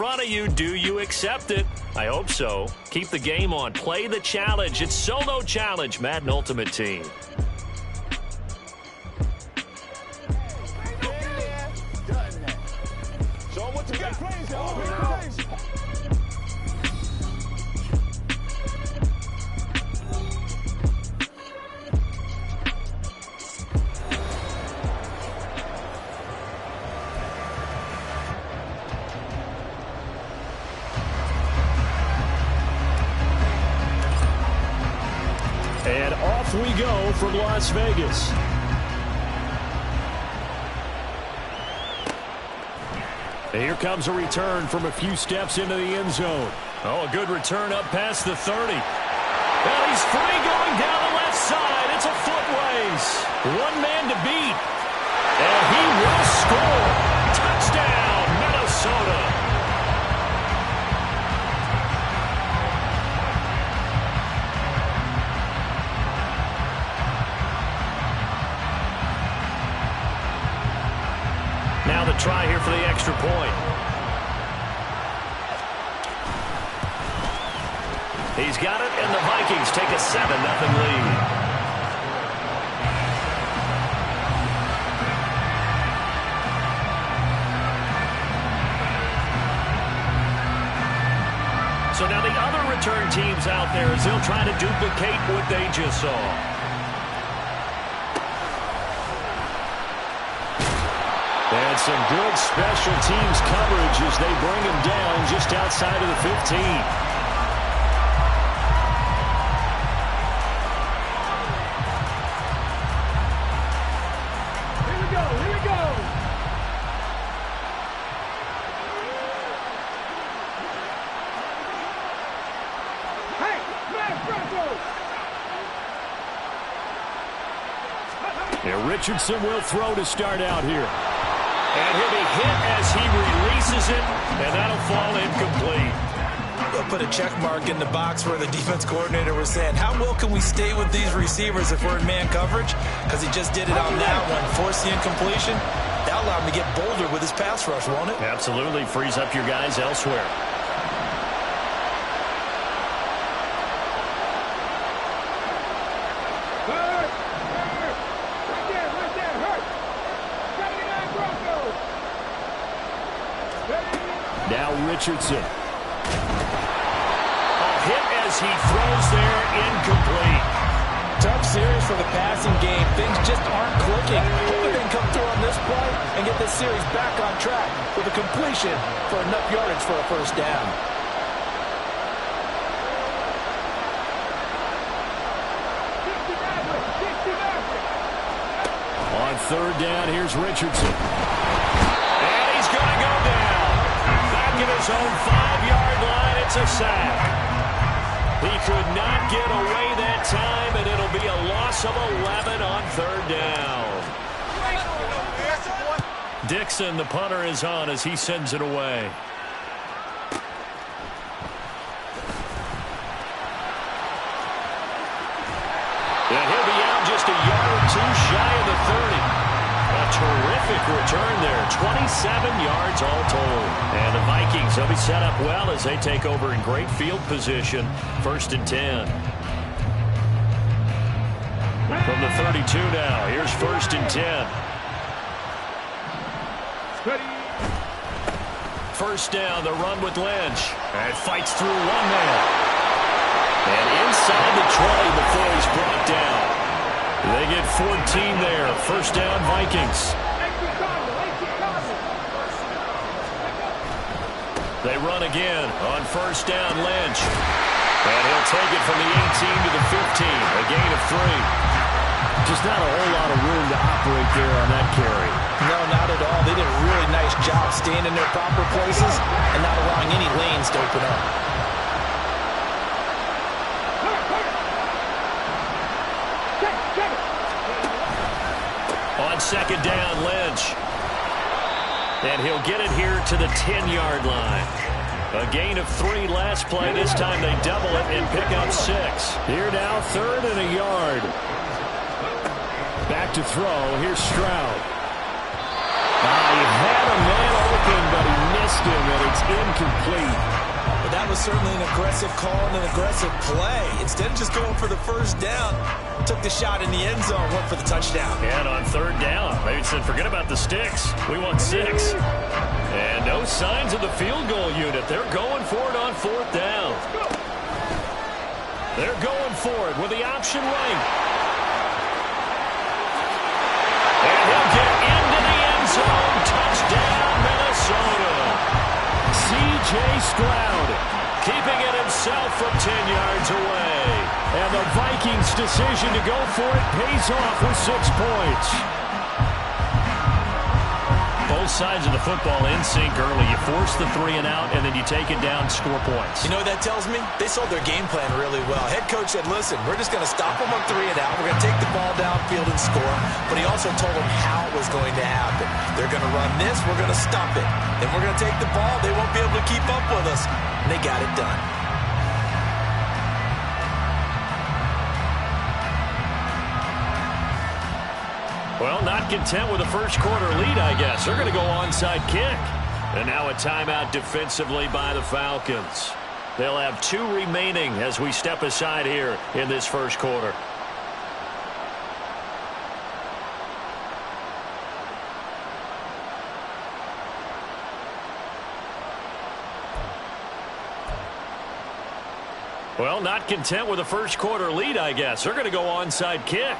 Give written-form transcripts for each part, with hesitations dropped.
front of you. Do you accept it? I hope so. Keep the game on. Play the challenge. It's solo challenge, Madden Ultimate Team. And off we go from Las Vegas. And here comes a return from a few steps into the end zone. Oh, a good return up past the 30. Well, he's free going down the left side. It's a foot race. One man to beat. And he will score. Touchdown, Minnesota. Now the try here for the extra point. He's got it, and the Vikings take a 7-0 lead. So now the other return teams out there as they'll try to duplicate what they just saw. And some good special teams coverage as they bring him down just outside of the 15. Here we go, here we go. Hey, man, Bronco. Yeah, Richardson will throw to start out here. And he'll be hit as he releases it, and that'll fall incomplete. They'll put a check mark in the box where the defense coordinator was saying, how well can we stay with these receivers if we're in man coverage? Because he just did it on that one, forced the incompletion. That'll allow him to get bolder with his pass rush, won't it? Absolutely. Frees up your guys elsewhere. Now Richardson. A hit as he throws there, incomplete. Tough series for the passing game. Things just aren't clicking. Hoping they can come through on this play and get this series back on track with a completion for enough yardage for a first down. On third down, here's Richardson. And he's going to go down. Back in his own 5-yard line, it's a sack. He could not get away that time, and it'll be a loss of 11 on third down. Dixon, the punter, is on as he sends it away. And he'll be out just a yard or two shy of the 30. A terrific return there. 27 yards all told. And the Vikings, they'll be set up well as they take over in great field position. 1st and 10. From the 32 now. Here's 1st and 10. First down, the run with Lynch. And fights through one man. And inside the 20 before he's brought down. They get 14 there. First down, Vikings. They run again on first down, Lynch. And he'll take it from the 18 to the 15. A gain of 3. Just not a whole lot of room to operate there on that carry. No, not at all. They did a really nice job staying in their proper places and not allowing any lanes to open up. On second down, Lynch. And he'll get it here to the 10-yard line. A gain of 3 last play. This time they double it and pick up 6. Here now, 3rd and a yard. Back to throw. Here's Stroud. He had a man open, but he missed him, and it's incomplete. But that was certainly an aggressive call and an aggressive play. Instead of just going for the first down, took the shot in the end zone, went for the touchdown. And on third down, maybe said, forget about the sticks. We want 6. And no signs of the field goal unit. They're going for it on fourth down. They're going for it with the option right. And he'll get into the end zone. Touchdown, Minnesota. C.J. Stroud keeping it himself from 10 yards away. And the Vikings' decision to go for it pays off with 6 points. Both sides of the football in sync early. You force the 3 and out, and then you take it down, score points. You know what that tells me? They sold their game plan really well. Head coach said, listen, we're just going to stop them on 3 and out. We're going to take the ball downfield and score. But he also told them how it was going to happen. They're going to run this. We're going to stop it. Then we're going to take the ball. They won't be able to keep up with us. And they got it done. Well, not content with a first quarter lead, I guess. They're going to go onside kick. And now a timeout defensively by the Falcons. They'll have 2 remaining as we step aside here in this first quarter. Well, not content with a first quarter lead, I guess. They're going to go onside kick.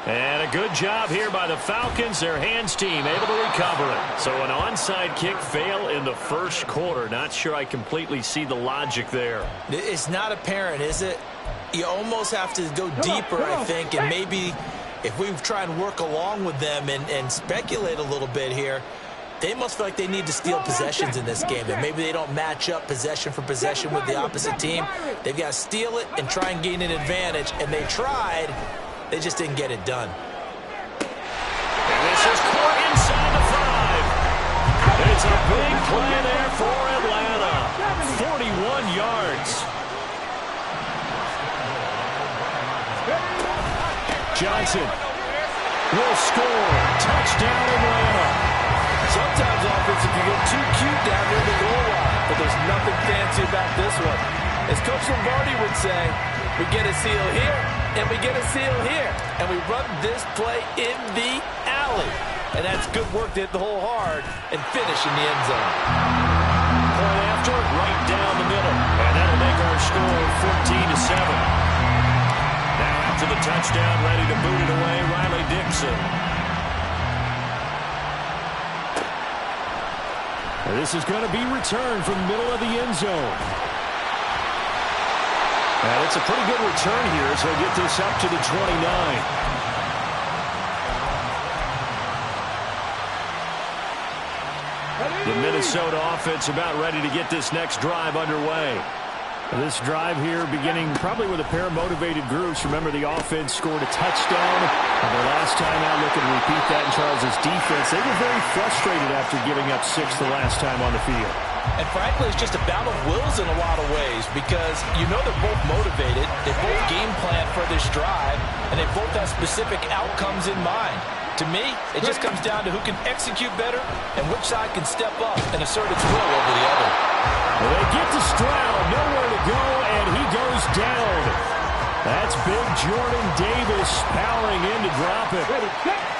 And a good job here by the Falcons, their hands team, able to recover it. So an onside kick fail in the first quarter. Not sure I completely see the logic there. It's not apparent, is it? You almost have to go deeper, I think, and maybe if we try and work along with them and speculate a little bit here, they must feel like they need to steal possessions in this game, and maybe they don't match up possession for possession with the opposite team. They've got to steal it and try and gain an advantage, and they tried. They just didn't get it done. And this is caught inside the 5. It's a big play there for Atlanta. 41 yards. Johnson will score. Touchdown, Atlanta. Sometimes offensive can get too cute down near the goal line, but there's nothing fancy about this one. As Coach Lombardi would say, we get a seal here, and we get a seal here, and we run this play in the alley. And that's good work to hit the hole hard and finish in the end zone. Point after, right down the middle. And that'll make our score 14-7. Now after the touchdown, ready to boot it away, Riley Dixon. This is going to be returned from the middle of the end zone. And it's a pretty good return here, so he'll get this up to the 29. The Minnesota offense about ready to get this next drive underway. This drive here beginning probably with a pair of motivated groups. Remember, the offense scored a touchdown. And the last time out, looking to repeat that in Charles' defense. They were very frustrated after giving up 6 the last time on the field. And frankly, it's just a battle of wills in a lot of ways because you know they're both motivated. They both game plan for this drive, and they both have specific outcomes in mind. To me, it just comes down to who can execute better and which side can step up and assert its will over the other. Well, they get to Stroud, nowhere to go, and he goes down. That's big Jordan Davis powering in to drop it.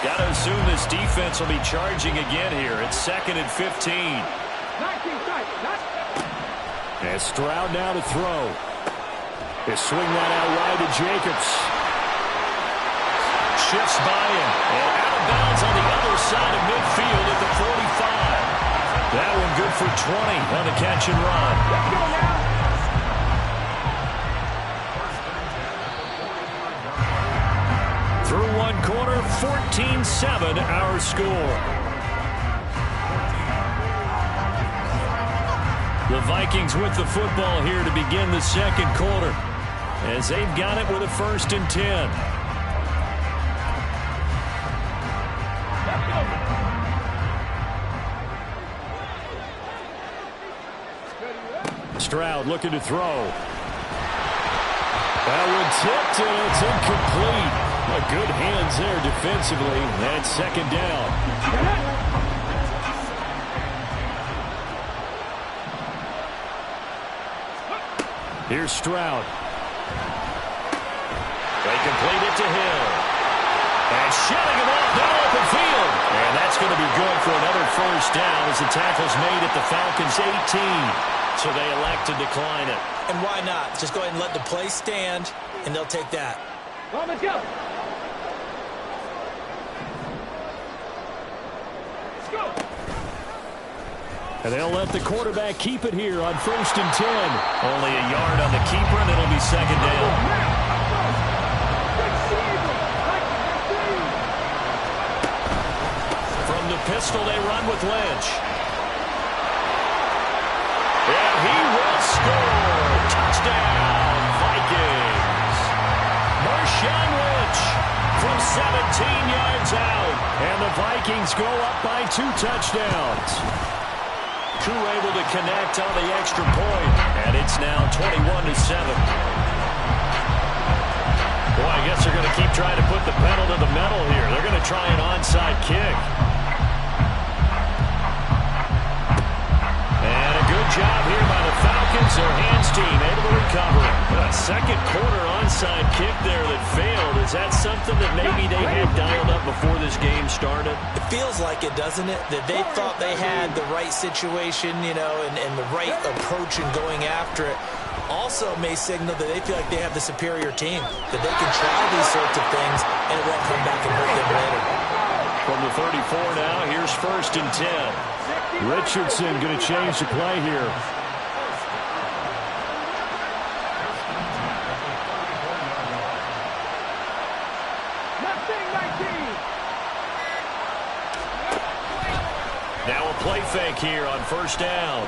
Got to assume this defense will be charging again here. It's 2nd and 15. And Stroud now to throw. They swing that out wide to Jacobs. Shifts by him. And out of bounds on the other side of midfield at the 45. That one good for 20 on the catch and run. Let's go now. Through one quarter, 14-7 our score. The Vikings with the football here to begin the second quarter as they've got it with a 1st and 10. Stroud looking to throw. That one tipped, and it's incomplete. Good hands there defensively. That's second down. Here's Stroud. They complete it to Hill. And shelling him off down open field. And that's going to be good for another first down as the tackle's made at the Falcons' 18. So they elect to decline it. And why not? Just go ahead and let the play stand, and they'll take that. Let's go. Let's go. And they'll let the quarterback keep it here on 1st and 10. Only a yard on the keeper, and it'll be second down. From the pistol, they run with Lynch. And he will score. Touchdown, Vikings. Marshawn Lynch from 17 yards out. And the Vikings go up by 2 touchdowns. Crew able to connect on the extra point. And it's now 21-7. Boy, I guess they're going to keep trying to put the pedal to the metal here. They're going to try an onside kick. And a good job here by the Falcons. Their hands team able to recover. A second quarter onside kick there that failed. Is that something that maybe they had dialed up before this game started? It feels like it, doesn't it? That they thought they had the right situation, you know, and the right approach in going after it. Also may signal that they feel like they have the superior team, that they can try these sorts of things and it won't come back and hurt them later. From the 34 now, here's 1st and 10. Richardson going to change the play here. Now a play fake here on 1st down.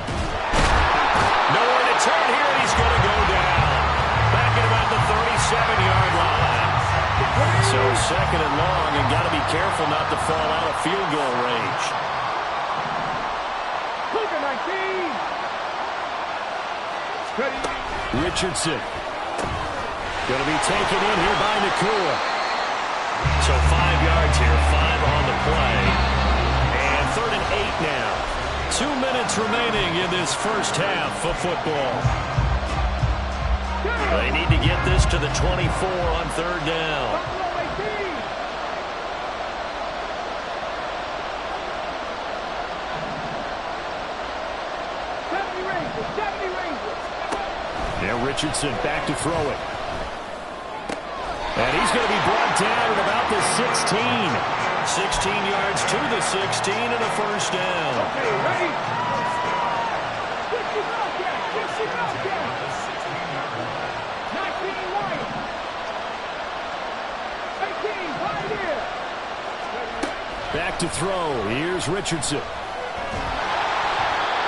Nowhere to turn here, and he's going to go down. Back at about the 37-yard line. So 2nd and long, and got to be careful not to fall out of field goal range. Richardson going to be taken in here by Nakua. So 5 yards here, 5 on the play. And 3rd and 8 now. 2 minutes remaining in this first half of football. They need to get this to the 24 on 3rd down. Now Richardson back to throw it. And he's going to be brought down at about the 16. 16 yards to the 16 and a first down. Okay, ready? 19 right. 18 right here. Back to throw. Here's Richardson.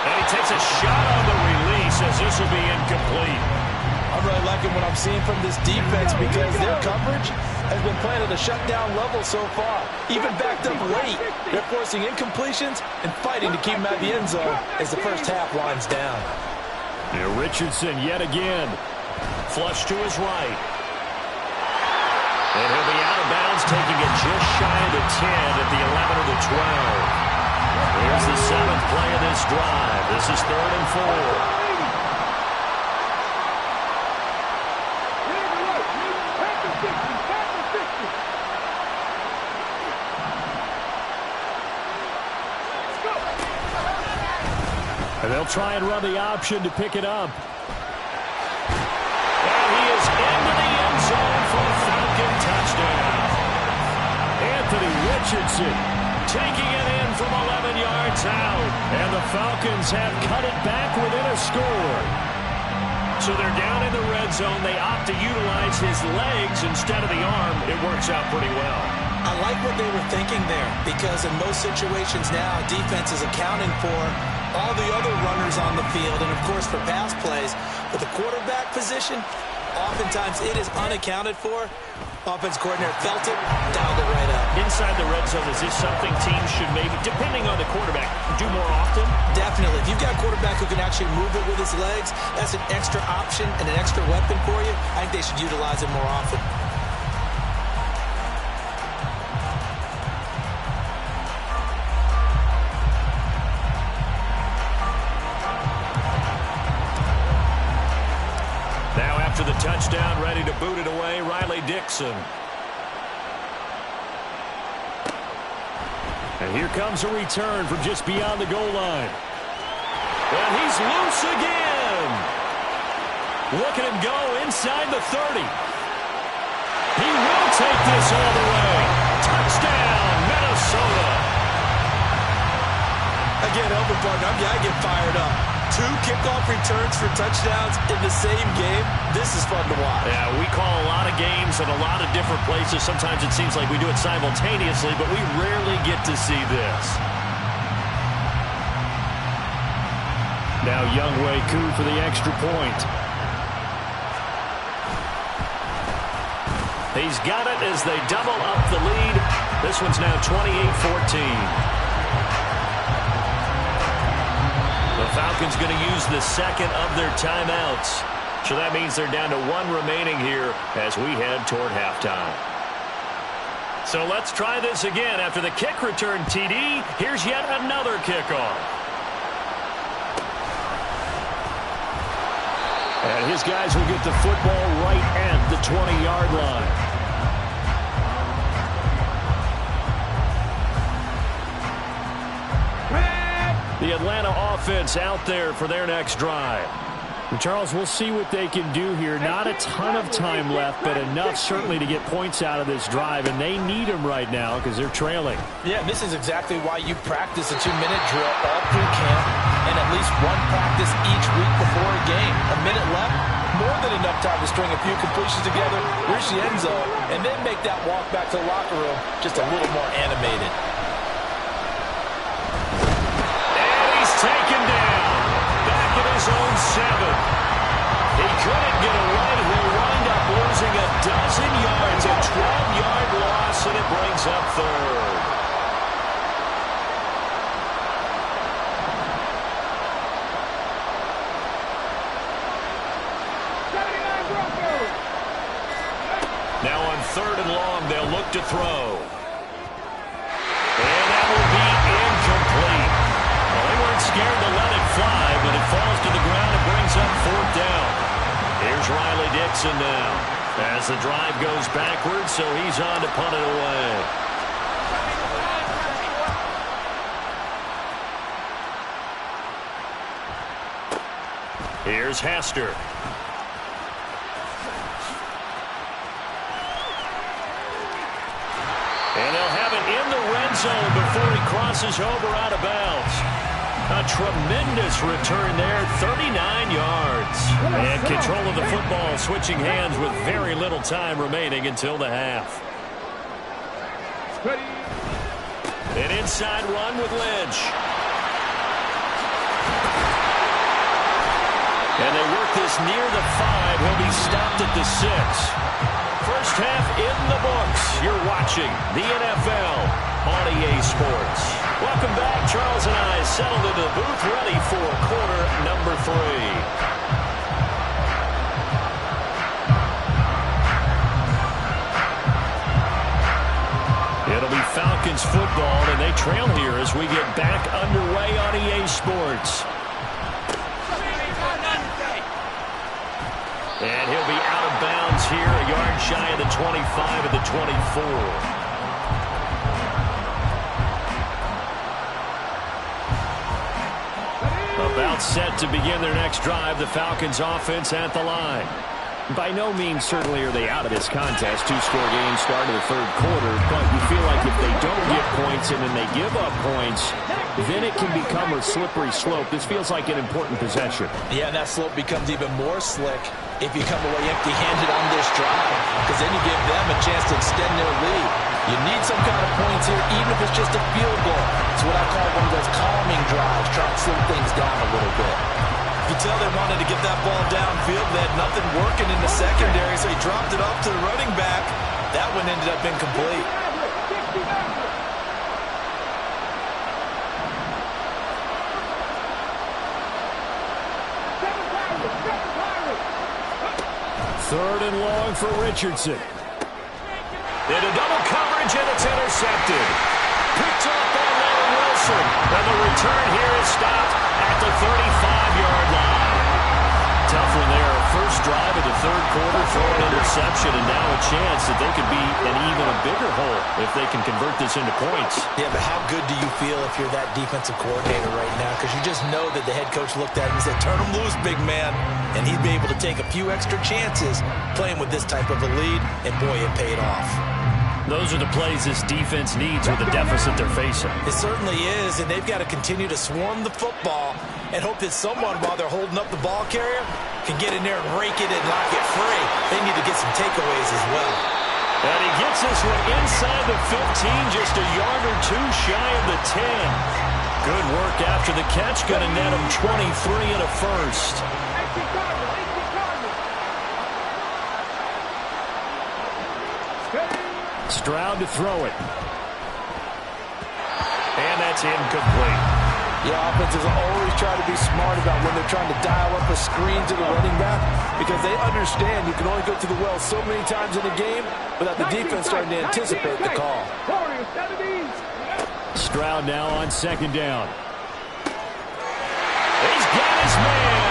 And he takes a shot on the release as this will be incomplete. I'm really liking what I'm seeing from this defense because their coverage has been playing at a shutdown level so far. Even backed up late, they're forcing incompletions and fighting to keep them at the end zone as the first half winds down. Now Richardson yet again. Flush to his right. And he'll be out of bounds, taking it just shy of the 10 at the 11 of the 12. Here's the 7th play of this drive. This is 3rd and 4. And they'll try and run the option to pick it up. And he is into the end zone for a Falcon touchdown. Anthony Richardson taking it in from 11 yards out. And the Falcons have cut it back within a score. So they're down in the red zone. They opt to utilize his legs instead of the arm. It works out pretty well. I like what they were thinking there because in most situations now, defense is accounting for all the other runners on the field and, of course, for pass plays. But the quarterback position, oftentimes it is unaccounted for. Offense coordinator felt it, dialed it right up. Inside the red zone, is this something teams should maybe, depending on the quarterback, do more often? Definitely. If you've got a quarterback who can actually move it with his legs, that's an extra option and an extra weapon for you. I think they should utilize it more often. touchdown, ready to boot it away, Riley Dixon. And here comes a return from just beyond the goal line. And he's loose again. Look at him go inside the 30. He will take this all the way. Touchdown, Minnesota. Again, Elvin Barton, I get fired up. 2 kickoff returns for touchdowns in the same game. This is fun to watch. Yeah, we call a lot of games in a lot of different places. Sometimes it seems like we do it simultaneously, but we rarely get to see this. Now Younghoe Koo for the extra point. He's got it as they double up the lead. This one's now 28-14. The Falcons going to use the second of their timeouts. So that means they're down to 1 remaining here as we head toward halftime. So let's try this again. After the kick return, TD, here's yet another kickoff. And his guys will get the football right at the 20-yard line. The Atlanta offense out there for their next drive. And Charles, we'll see what they can do here. Not a ton of time left, but enough certainly to get points out of this drive, and they need them right now because they're trailing. Yeah, this is exactly why you practice a 2-minute drill all through camp and at least 1 practice each week before a game. A minute left, more than enough time to string a few completions together, reach the end zone, and then make that walk back to the locker room just a little more animated. Taken down, back at his own 7. He couldn't get away. He'll wind up losing a dozen yards, a 12-yard loss, and it brings up 3rd. Now on 3rd and long, they'll look to throw. And that will be incomplete. Well, they weren't scared to let it fly, but it falls to the ground and brings up 4th down. Here's Riley Dixon now as the drive goes backwards, so he's on to punt it away. Here's Hester. And they'll have it in the red zone before he crosses over out of bounds. A tremendous return there, 39 yards. And control of the football, switching hands with very little time remaining until the half. An inside run with Lynch. And they work this near the 5. He'll be stopped at the 6. First half in the books. You're watching the NFL on EA Sports. Welcome back. Charles and I settled into the booth, ready for quarter number 3. It'll be Falcons football, and they trail here as we get back underway on EA Sports. And he'll be out of bounds here, a yard shy of the 25 of the 24. About set to begin their next drive, the Falcons offense at the line. By no means certainly are they out of this contest. 2-score game start of the 3rd quarter, but you feel like if they don't get points and then they give up points, then it can become a slippery slope. This feels like an important possession. Yeah, and that slope becomes even more slick if you come away empty-handed on this drive, because then you give them a chance to extend their lead. You need some kind of points here, even if it's just a field goal. It's what I call one of those calming drives, trying to slow things down a little bit. You can tell they wanted to get that ball downfield. They had nothing working in the secondary, so he dropped it off to the running back. That one ended up incomplete. Third and long for Richardson. Into double coverage, and it's intercepted. Picked up by Larry Wilson. And the return here is stopped at the 35-yard line. tough one there. First drive of the third quarter, throw an interception, and now a chance that they could be in even a bigger hole if they can convert this into points. Yeah, but how good do you feel if you're that defensive coordinator right now? Because you just know that the head coach looked at him and said, turn him loose, big man. And he'd be able to take a few extra chances playing with this type of a lead, and boy, it paid off. Those are the plays this defense needs with the deficit they're facing. It certainly is, and they've got to continue to swarm the football and hope that someone, while they're holding up the ball carrier, can get in there and rake it and lock it free. They need to get some takeaways as well. And he gets this one inside the 15, just a yard or two shy of the 10. Good work after the catch, going to net him 23 and a first. Stroud to throw it. And that's incomplete. Yeah, offenses always try to be smart about when they're trying to dial up a screen to the running back because they understand you can only go to the well so many times in a game without the defense starting to anticipate the call. Stroud now on second down. He's got his man.